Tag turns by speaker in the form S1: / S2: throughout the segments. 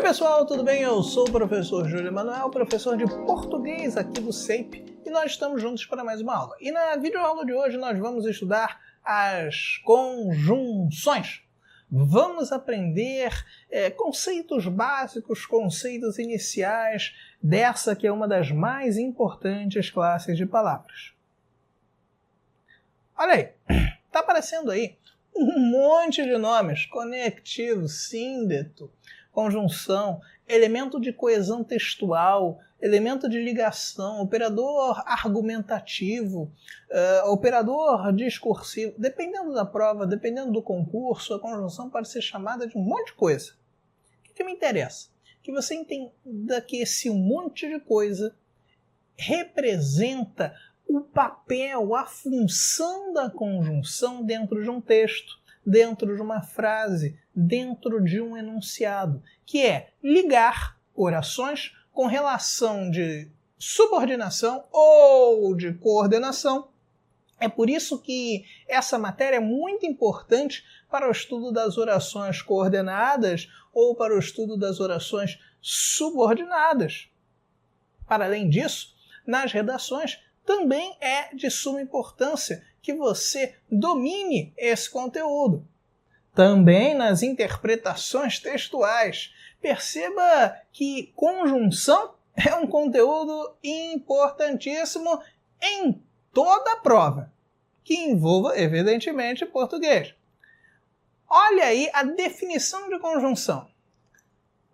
S1: pessoal, tudo bem? Eu sou o professor Júlio Manuel, professor de português aqui do SEIP, e nós estamos juntos para mais uma aula. E na videoaula de hoje nós vamos estudar as conjunções. Vamos aprender conceitos básicos, conceitos iniciais dessa que é uma das mais importantes classes de palavras. Olha aí, está aparecendo aí um monte de nomes: conectivo, síndeto, conjunção, elemento de coesão textual, elemento de ligação, operador argumentativo, operador discursivo. Dependendo da prova, dependendo do concurso, a conjunção pode ser chamada de um monte de coisa. O que me interessa? Que você entenda que esse monte de coisa representa o papel, a função da conjunção dentro de um texto, dentro de uma frase, dentro de um enunciado, que é ligar orações com relação de subordinação ou de coordenação. É por isso que essa matéria é muito importante para o estudo das orações coordenadas ou para o estudo das orações subordinadas. Para além disso, nas redações também é de suma importância que você domine esse conteúdo. Também nas interpretações textuais. Perceba que conjunção é um conteúdo importantíssimo em toda a prova, que envolva, evidentemente, português. Olha aí a definição de conjunção.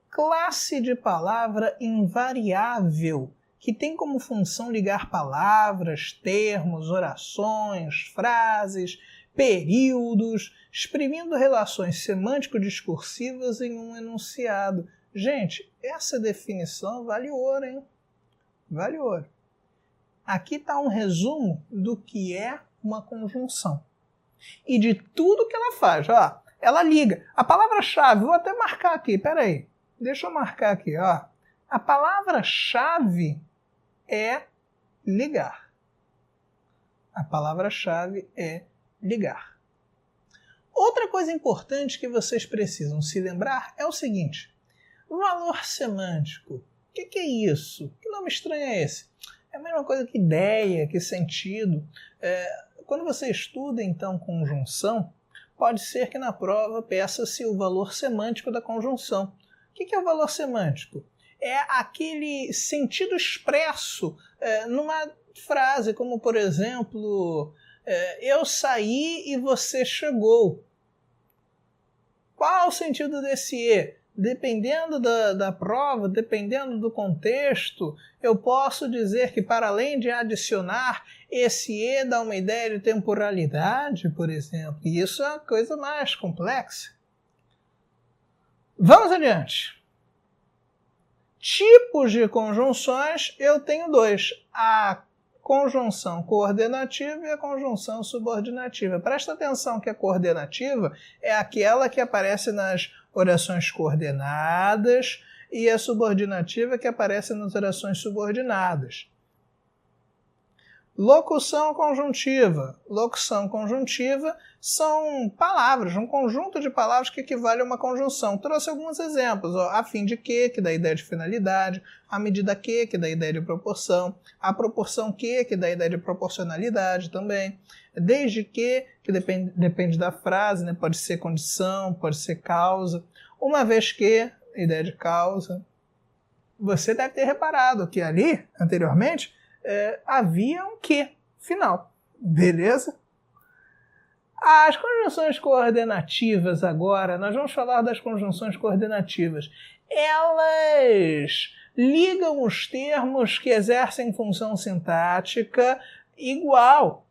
S1: Classe de palavra invariável, que tem como função ligar palavras, termos, orações, frases, períodos, exprimindo relações semântico-discursivas em um enunciado. Gente, essa definição vale ouro, hein? Vale ouro. Aqui está um resumo do que é uma conjunção. E de tudo que ela faz. Ó, ela liga. A palavra-chave, vou até marcar aqui, peraí. Deixa eu marcar aqui, ó. A palavra-chave é ligar. A palavra-chave é ligar. Outra coisa importante que vocês precisam se lembrar é o seguinte: valor semântico. O que é isso? Que nome estranho é esse? É a mesma coisa que ideia, que sentido. Quando você estuda, então, conjunção, pode ser que na prova peça-se o valor semântico da conjunção. O que é o valor semântico? É aquele sentido expresso numa frase, como, por exemplo, eu saí e você chegou. Qual o sentido desse e? Dependendo da prova, dependendo do contexto, eu posso dizer que, para além de adicionar, esse e dá uma ideia de temporalidade, por exemplo. E isso é uma coisa mais complexa. Vamos adiante. Tipos de conjunções, eu tenho dois: a conjunção coordenativa e a conjunção subordinativa. Presta atenção que a coordenativa é aquela que aparece nas orações coordenadas e a subordinativa que aparece nas orações subordinadas. Locução conjuntiva. Locução conjuntiva são palavras, um conjunto de palavras que equivale a uma conjunção. Trouxe alguns exemplos: a fim de que dá a ideia de finalidade; a medida que dá a ideia de proporção; a proporção que dá a ideia de proporcionalidade também; desde que depende da frase, né? Pode ser condição, pode ser causa; uma vez que, ideia de causa. Você deve ter reparado que ali, anteriormente, havia um que final, beleza? As conjunções coordenativas agora, nós vamos falar das conjunções coordenativas. Elas ligam os termos que exercem função sintática igual,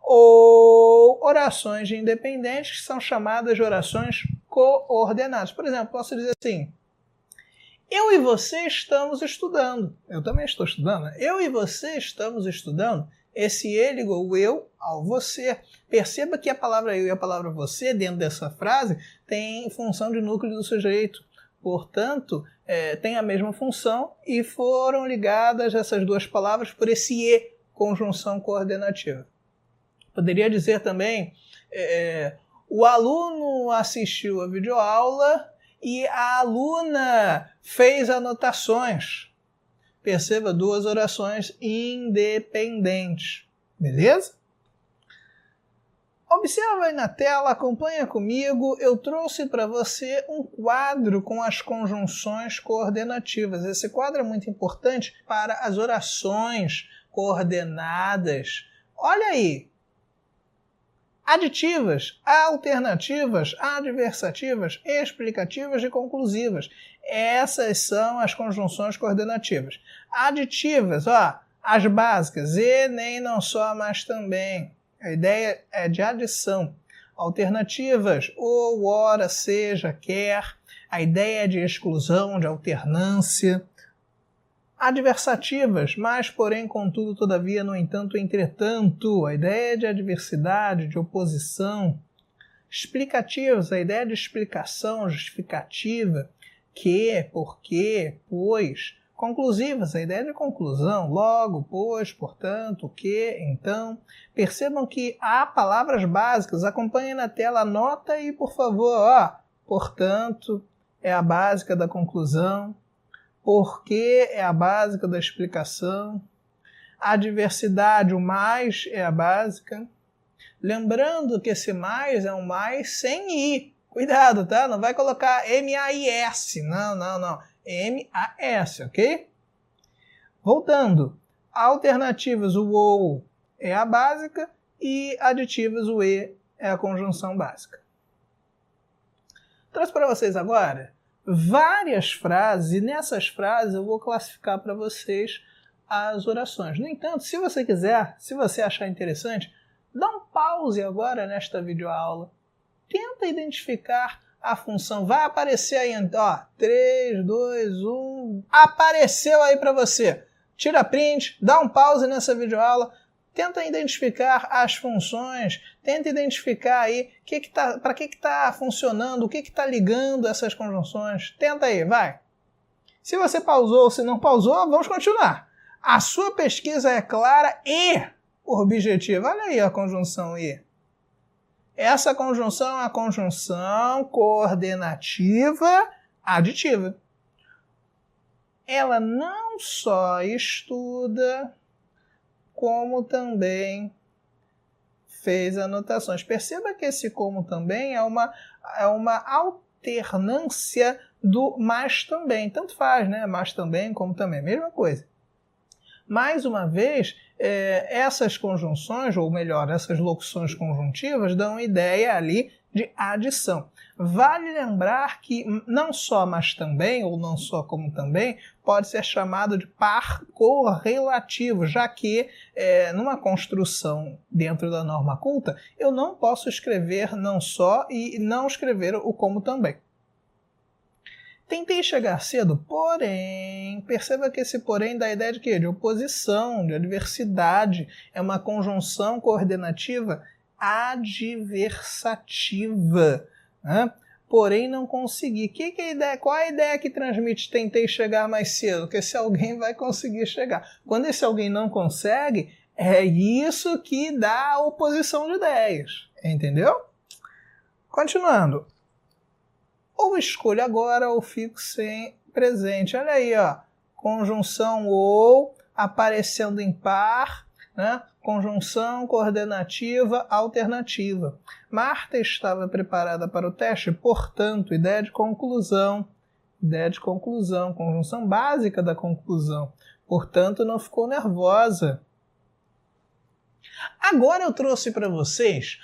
S1: ou orações independentes que são chamadas de orações coordenadas. Por exemplo, posso dizer assim: eu e você estamos estudando. Eu também estou estudando. Eu e você estamos estudando. Esse ele ligou o eu ao você. Perceba que a palavra eu e a palavra você, dentro dessa frase, tem função de núcleo do sujeito. Portanto, tem a mesma função e foram ligadas essas duas palavras por esse e, conjunção coordenativa. Poderia dizer também, o aluno assistiu a videoaula e a aluna fez anotações. Perceba, duas orações independentes. Beleza? Observa aí na tela, acompanha comigo. Eu trouxe para você um quadro com as conjunções coordenativas. Esse quadro é muito importante para as orações coordenadas. Olha aí. Aditivas, alternativas, adversativas, explicativas e conclusivas. Essas são as conjunções coordenativas. Aditivas, ó, as básicas, e, nem, não só, mas também. A ideia é de adição. Alternativas, ou, ora, seja, quer. A ideia é de exclusão, de alternância. Adversativas, mas, porém, contudo, todavia, no entanto, entretanto. A ideia é de adversidade, de oposição. Explicativas, a ideia de explicação, justificativa. Que, porque, pois. Conclusivas, a ideia de conclusão, logo, pois, portanto, que, então. Percebam que há palavras básicas, acompanhem na tela, anota aí, por favor, ó, portanto, é a básica da conclusão, porque é a básica da explicação, a diversidade, o mais é a básica. Lembrando que esse mais é um mais sem i. Cuidado, tá? Não vai colocar M-A-I-S, não. M-A-S, ok? Voltando, alternativas, o ou é a básica e aditivas, o e é a conjunção básica. Trouxe para vocês agora várias frases e nessas frases eu vou classificar para vocês as orações. No entanto, se você quiser, se você achar interessante, dá um pause agora nesta videoaula. Tenta identificar a função. Vai aparecer aí, ó, 3, 2, 1. Apareceu aí para você. Tira print, dá um pause nessa videoaula. Tenta identificar as funções. Tenta identificar aí para que está funcionando, o que está ligando essas conjunções. Tenta aí, vai. Se você pausou ou se não pausou, vamos continuar. A sua pesquisa é clara e objetiva. Olha aí a conjunção e. Essa conjunção é a conjunção coordenativa aditiva. Ela não só estuda, como também fez anotações. Perceba que esse como também é uma alternância do mas também. Tanto faz, né? Mas também, como também. Mesma coisa. Mais uma vez, essas conjunções, ou melhor, essas locuções conjuntivas, dão ideia ali de adição. Vale lembrar que não só mas também, ou não só como também, pode ser chamado de par correlativo, já que numa construção dentro da norma culta, eu não posso escrever não só e não escrever o como também. Tentei chegar cedo, porém, perceba que esse porém dá a ideia de quê? De oposição, de adversidade. É uma conjunção coordenativa adversativa. Né? Porém, não consegui. Que é a ideia? Qual é a ideia que transmite tentei chegar mais cedo? Que esse alguém vai conseguir chegar. Quando esse alguém não consegue, é isso que dá a oposição de ideias. Entendeu? Continuando. Ou escolho agora ou fico sem presente. Olha aí, ó. Conjunção ou aparecendo em par, né? Conjunção coordenativa alternativa. Marta estava preparada para o teste, portanto, ideia de conclusão, conjunção básica da conclusão. Portanto, não ficou nervosa. Agora eu trouxe para vocês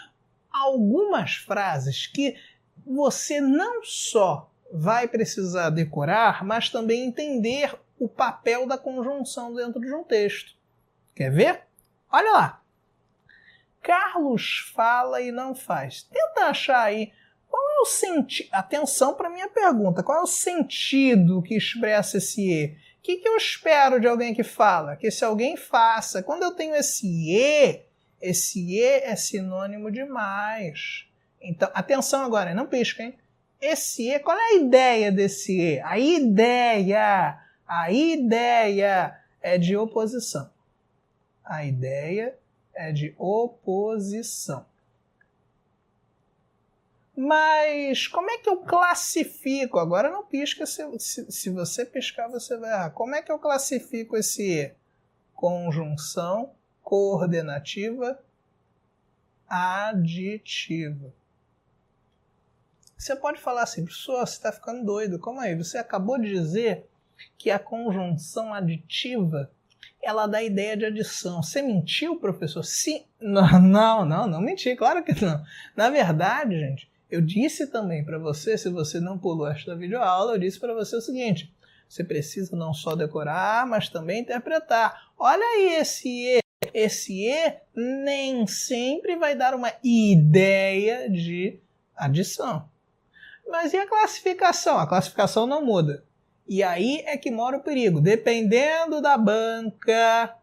S1: algumas frases que você não só vai precisar decorar, mas também entender o papel da conjunção dentro de um texto. Quer ver? Olha lá. Carlos fala e não faz. Tenta achar aí qual é o sentido. Atenção para a minha pergunta. Qual é o sentido que expressa esse e? O que eu espero de alguém que fala? Que esse alguém faça. Quando eu tenho esse e é sinônimo de mais. Então, atenção agora, não pisca, hein? Esse e, qual é a ideia desse e? A ideia é de oposição. A ideia é de oposição. Mas como é que eu classifico? Agora não pisca, se você piscar você vai errar. Como é que eu classifico esse conjunção coordenativa aditiva? Você pode falar assim, professor, você está ficando doido. Como aí? Você acabou de dizer que a conjunção aditiva ela dá ideia de adição. Você mentiu, professor? Sim. Não menti, claro que não. Na verdade, gente, eu disse também para você, se você não pulou esta videoaula, eu disse para você o seguinte, você precisa não só decorar, mas também interpretar. Olha aí esse E. Esse E nem sempre vai dar uma ideia de adição. Mas e a classificação? A classificação não muda. E aí é que mora o perigo. Dependendo da banca,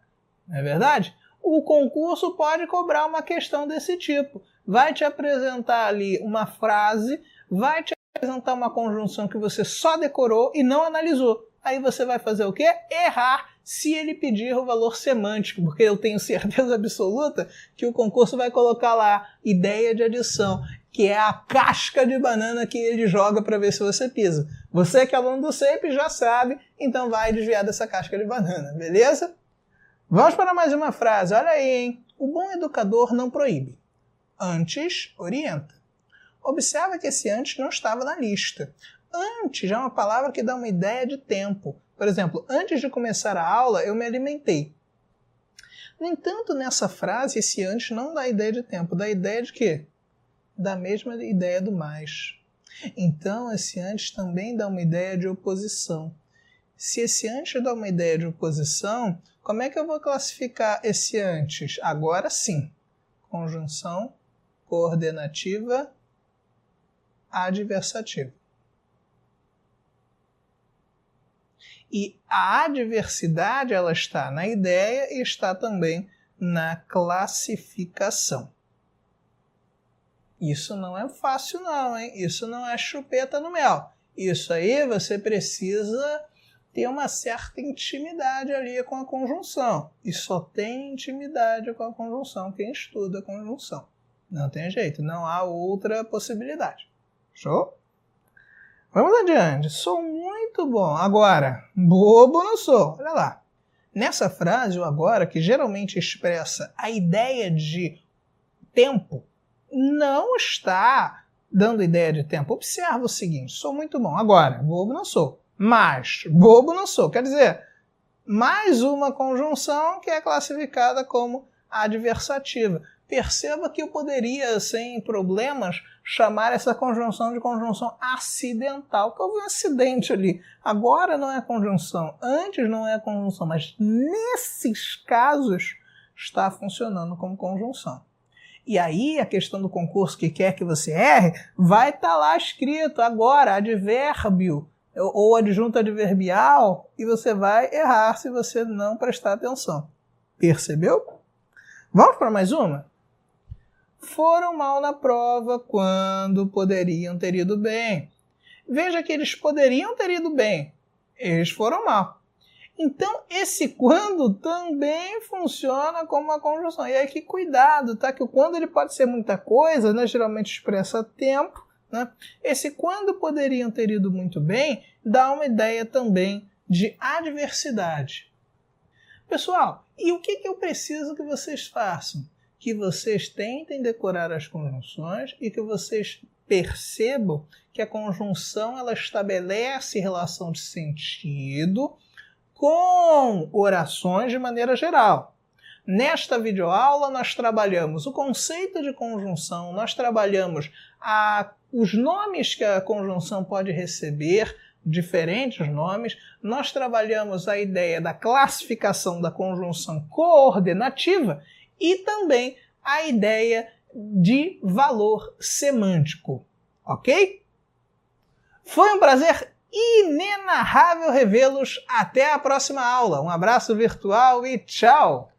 S1: não é verdade? O concurso pode cobrar uma questão desse tipo. Vai te apresentar ali uma frase, vai te apresentar uma conjunção que você só decorou e não analisou. Aí você vai fazer o quê? Errar se ele pedir o valor semântico, porque eu tenho certeza absoluta que o concurso vai colocar lá ideia de adição, que é a casca de banana que ele joga para ver se você pisa. Você que é aluno do CEP já sabe, então vai desviar dessa casca de banana, beleza? Vamos para mais uma frase, olha aí, hein? O bom educador não proíbe, antes orienta. Observa que esse antes não estava na lista. Antes já é uma palavra que dá uma ideia de tempo. Por exemplo, antes de começar a aula, eu me alimentei. No entanto, nessa frase, esse antes não dá ideia de tempo. Dá ideia de quê? Da mesma ideia do mais. Então, esse antes também dá uma ideia de oposição. Se esse antes dá uma ideia de oposição, como é que eu vou classificar esse antes? Agora sim. Conjunção coordenativa adversativa. E a adversidade ela está na ideia e está também na classificação. Isso não é fácil não, hein? Isso não é chupeta no mel. Isso aí você precisa ter uma certa intimidade ali com a conjunção. E só tem intimidade com a conjunção quem estuda a conjunção. Não tem jeito, não há outra possibilidade. Show? Vamos adiante. Sou muito bom. Agora, bobo não sou. Olha lá. Nessa frase, o agora, que geralmente expressa a ideia de tempo, não está dando ideia de tempo. Observa o seguinte, sou muito bom. Agora, bobo não sou. Mas, bobo não sou. Quer dizer, mais uma conjunção que é classificada como adversativa. Perceba que eu poderia, sem problemas, chamar essa conjunção de conjunção acidental, porque houve um acidente ali. Agora não é conjunção, antes não é conjunção, mas nesses casos está funcionando como conjunção. E aí a questão do concurso que quer que você erre, vai estar lá escrito agora, advérbio ou adjunto adverbial, e você vai errar se você não prestar atenção. Percebeu? Vamos para mais uma? Foram mal na prova quando poderiam ter ido bem. Veja que eles poderiam ter ido bem, eles foram mal. Então, esse quando também funciona como uma conjunção. E aí que cuidado, tá? Que o quando ele pode ser muita coisa, né? Geralmente expressa tempo, né? Esse quando poderiam ter ido muito bem dá uma ideia também de adversidade. Pessoal, e o que eu preciso que vocês façam? Que vocês tentem decorar as conjunções e que vocês percebam que a conjunção ela estabelece relação de sentido com orações de maneira geral. Nesta videoaula nós trabalhamos o conceito de conjunção, nós trabalhamos os nomes que a conjunção pode receber, diferentes nomes, nós trabalhamos a ideia da classificação da conjunção coordenativa e também a ideia de valor semântico, ok? Foi um prazer inenarrável revê-los. Até a próxima aula. Um abraço virtual e tchau!